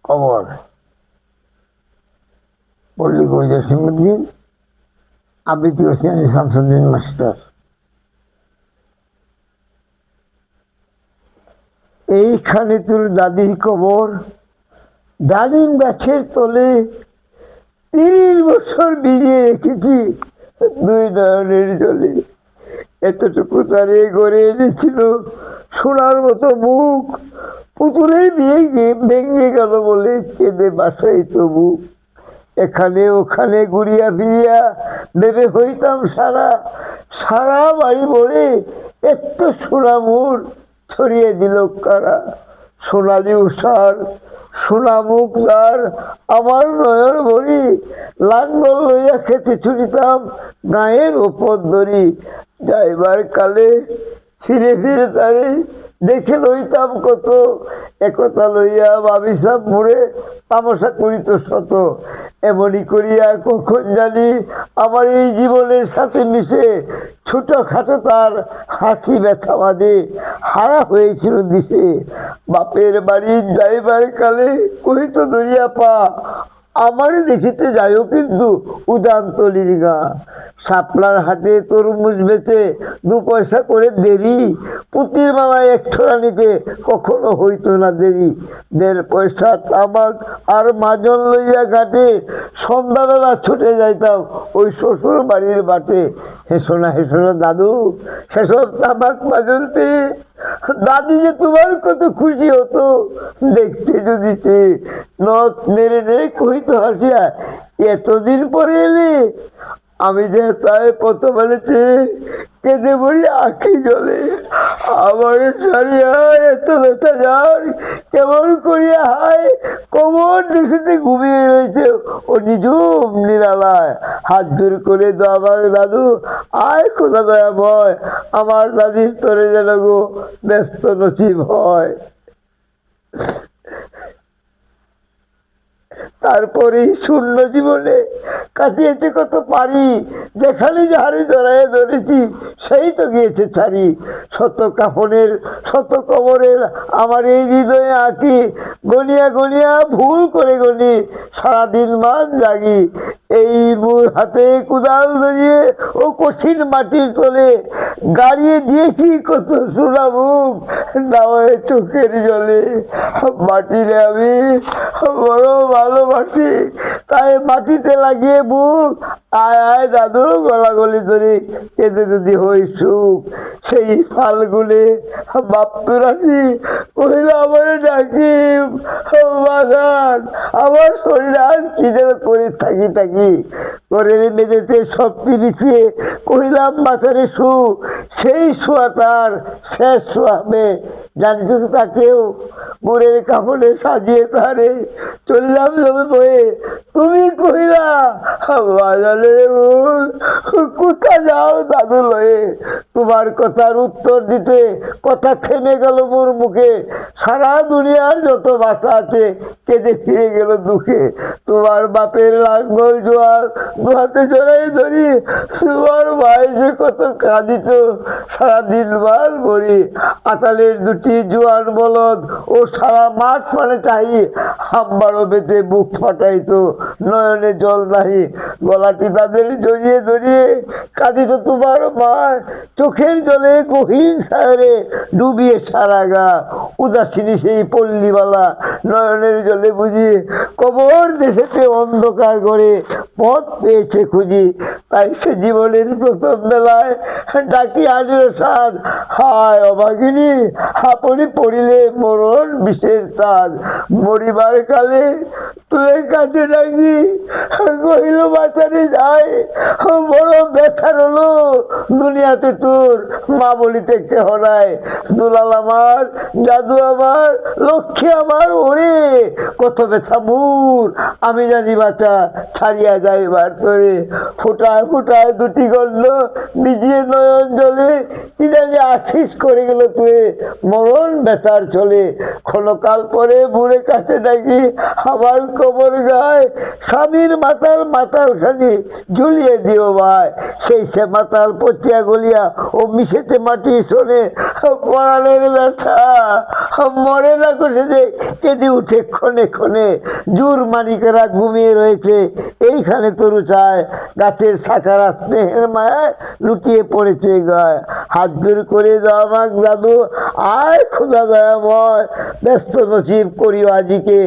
কবর পল্লী সিমুদ্দিন আবৃত্তি হোসেন শামসুদ্দিন মাস্টার। এইখানে তোর দাদির কবর, ডালিম গাছের তলে 30 বছর ভিজিয়ে রেখেছি দুই নয়নের জলে। এতটুকু তারে গড়ে এনেছিল সোনার মতো মুখ, পুতুলের বিয়ে ভেঙে গেল বলে কেঁদে বাসাই তবু। এখানে ওখানে ঘুরিয়া ফিরিয়া ভেবে হইতাম সারা, সারা বাড়ি ভরে এত সোনা মুর ছড়িয়ে দিল কারা। সোনালি উষার সোনা মুখ দ্বার আমার নয়ন ভরি, লাঙ্গল লইয়া খেতে ছুটিতাম গায়ের ওপর ধরি। যাইবার কালে ফিরে ফিরে তারে দেখে লইতাম কত, একথা লইয়া ভাবিসাম মোরে তামাশা করিত শত। এমনি করিয়া কখন জানি আমার এই জীবনের সাথে মিশে ছোটখাটো তার হাসি ব্যথা বাঁধে হারা হয়েছিল দিশে। বাপের বাড়ি যাইবার কালে কহিত দরিয়া পা, আমার দেখিতে যাইও কিন্তু উদান্তলির গা। শাপলার হাটে তরমুজ বেচে 2 পয়সা করে দেরি, পুতির মালায় 1 ছোড়া নিতে কখনো হইতো না দেরি। 1.5 পয়সা তামাক আর মাজন লইয়া ঘাটে সন্ধ্যাবেলা ছুটে যাইতাম ওই শ্বশুর বাড়ির বাটে। হেসো না দাদু সেসব তামাক মাজন পেয়ে, দাদি যে তোমার কত খুশি হতো দেখতে যদি নথ মেরে নেই কহিত হাসিয়া, এতদিন পরে এলে। আমি যে তাই কত বলেছে কেঁদে বলি আঁখি জলে। আমার ছাড়িয়া এত ব্যথা যার কেমন করিয়া হায়, কোমর দেখিতে ঘুমিয়ে রয়েছে ও নিজুম নিরালায়। হাত জোর করে আমার দাদু আয় খোদা দয়াময়, আমার দাদির তোরে যেন গো ব্যস্ত নসিব হয়। তারপরে শূন্য জীবনে কাটিয়েছে কত পারি, যেখানে যাহারে জড়াইয়া ধরেছি সেই তো গিয়েছে ছাড়ি। শত কাফনের শত কবরের আমার এই হৃদয়ে আঁকি, গনিয়া গনিয়া ভুল করে গনি সারাদিন মান জাগি। এই মুর হাতে কুদাল ধরিয়ে ও কঠিন মাটির তলে গাড়িয়ে দিয়েছি কত সোনা মুখ নাওয়ে চোখের জলে। মাটিরে আমি বড় ভালোবাসি, তাই মাটিতে লাগিয়ে বুক আয় আয় দাদু গলাগলি ধরে কেঁদে যদি হই সুখ। সেই ফালগুলে বাপ্তুরানি কহিল আমার ডাকি বাগান, আমার শরীর আজ কি যেন করে থাকি করে মেঝেতে সবটি বিছিয়ে কহিলাম মাথারে শু। সেই শোয়া তার শেষ শোয়াবে জানিত তাকেও মোরের কাপড়ে সাজিয়ে তারে চললাম জমে বয়ে। তুমি কহিলা বাজারে কোথা যাও দাদু লয়ে। তোমার কথার উত্তর দিতে কথা থেমে গেল মোর মুখে, সারা দুনিয়ার যত ভাষা আছে কেঁদে ফিরে গেল দুঃখে। তোমার বাপের লাঙ্গল জোয়ার 2 হাতে জড়াই ধরি, তোমার ভাই যে কত কাঁদিত সারাদিন বার ভরি। আতালের 2টি জোয়ান বলদ ও সারা মাঠ মানে চাই, হাম্বারও বেঁধে বুক ফাটাইতো নয়নে জল নাহি। গলাটি তাদের জড়িয়ে ধরিয়ে কাঁদিত তোমার মা, চোখের জলে গহীন সায়রে ডুবিয়ে সারা গা। উদাসিনী সেই পল্লীবালা নয়নের জলে বুঝি কবর দেশেতে অন্ধকার করে পথ পেয়েছে খুঁজি। তাই সে জীবনের প্রথম বেলায় ডাকি আজও সাজ, হায় অভাগিনী আপনি পড়িলে মরণ বিশেষ সাজ। মরিবার কালে তুই কাছে ডাকি কহিল বাঁচারে যায়, বড় ব্যথার হলো দুনিয়াতে তোর মা বলিতে কেহ নাই। দুলাল আমার জাদু আমার লক্ষ্মী আমার ওরে কত ব্যথা মুর, আমি জানি বাঁচা ছাড়িয়া যাইবার করে ফোটায় ফোটায় দুটি গন্ধ ভিজিয়ে নয়ন জলে কি জানি আশিস করে গেল তুই মরণ বেতার চলে। ক্ষণকাল পরে বুড়ে কাছে ডাকি আবার কবর গায় স্বামীর মাতাল মাতাল খানি ঝুলিয়ে দিও ভাই। সেই সে মাতাল পচিয়া গলিয়া ও মিশেতে মাটি শোনে পরাণের ব্যথা মরে না কষে যে কেঁদে উঠে ক্ষণে ক্ষণে। জুর মানিকেরা ঘুমিয়ে রয়েছে এইখানে তরু চায় গাছের শাখারা স্নেহের মায়ায় লুটিয়ে পড়েছে গায়ে। হাত জোর করে দাও আমাক দাদু আয় খোদা দয়াময় ব্যস্ত নসিব করিও আজিকে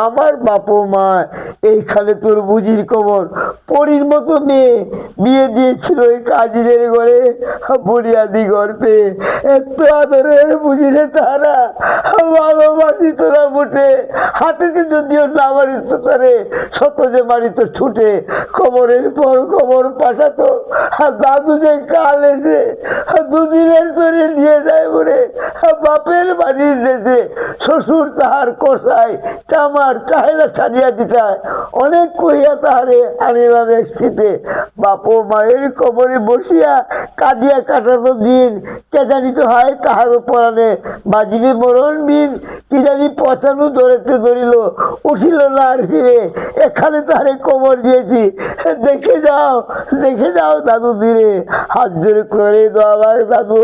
আমার বাপ মা। এইখানে তোর বুঝির কবর পরীর মতো মেয়ে বিয়ে দিয়েছিল ওই কাজিরের ঘরে বুড়িয়াদি গর্বে। এত আদরের বুঝিরে তারা ভালোবাসি তোরা মুঠে হাতেতে যদিও না মারিত তারে শত যে মারিত ছুটে। খবরের পর খবর পাঠাতো দাদু যে কাল এসে দুদিনের করে নিয়ে যায় বলে বাপের বাড়ির দেশে শ্বশুর তাহার কষায় চামার চাহেলা ছাড়িয়া দিতায় অনেক কহিয়া তাহারে আনিলাম এক শীতে। বাপ মায়ের কবরে বসিয়া কাঁদিয়া কাটাতো দিন কে জানিত হয় তাহারও পরাণে বাজিবে মরণ বিন। কি জানি পচানো ধরেতে ধরিল উঠিল না আর ফিরে এখানে তাহারে কবর দিয়েছি দেখে যাও দাদু ধীরে। হাত জোরে করে দাও দাদু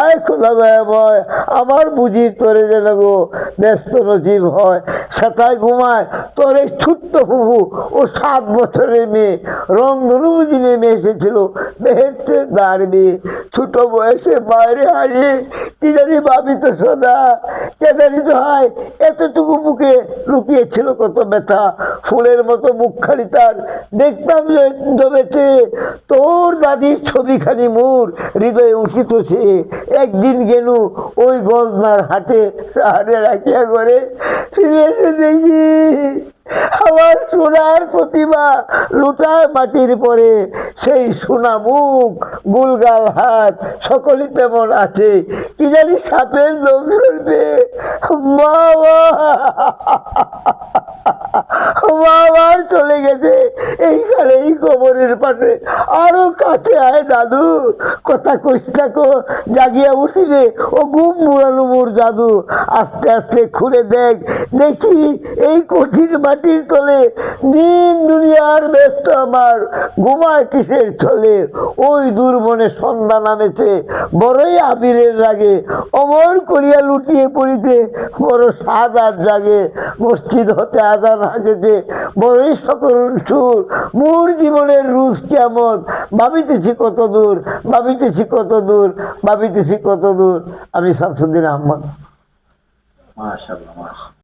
আয় খোলা দয়াময় আমার বুঝির তোরে যেন গো ব্যস্ত নজিব হয়। সেটায় ঘুমায় তোর এই ছোট্ট হুহু ও 7 বছরের মেয়ে রং ধনু বুঝি নেমে এসেছিল বেহেস্তে দাঁড়িয়ে ছোট বয়সে বাইরে হারিয়ে কি জানি ভাবি তো সদা কে জানি তো হয় এতটুকু বুকে লুকিয়েছিল কত ব্যথা। ফুলের মতো মুখখানি তার দেখতাম জমেছে তোর দাদির ছবিখানি মোর হৃদয়ে উঠিত সে। একদিন গেলু ওই গজনার হাটে রাখিয়া করে ফিরে এসে দেখি আমার সোনার প্রতিমা লুটায় মাটির পরে সেই সোনা মুখ গুলগাল হাত সকলই তেমন আছে কি জানি সাপের লোক ধরবে। বাবার চলে গেছে এইখানে এই কবরের পাশে আরো কাছে আয় দাদু কথা কইস্টাকো জাগিয়া উঠিলে ও ঘুম মুড়ানো মোর জাদু। আস্তে আস্তে খুলে দেখি এই কঠিন মাটির তলে দিন দুনিয়ার ব্যস্ত আমার ঘুমায় কিসের চলে। ওই দূর মনে সন্ধ্যা নামেছে বড়ই আবিরের রাগে অমর করিয়া লুটিয়ে পড়িতে বড় স্বাদ আর জাগে। মসজিদ হতে আজান হাজেছে বড়ই সকল সুর মোর জীবনের রুজ কেমন ভাবিতেছি কত দূর ভাবিতেছি কত দূর। আমি শামসুদ্দিন আহমদ। মাশাআল্লাহ।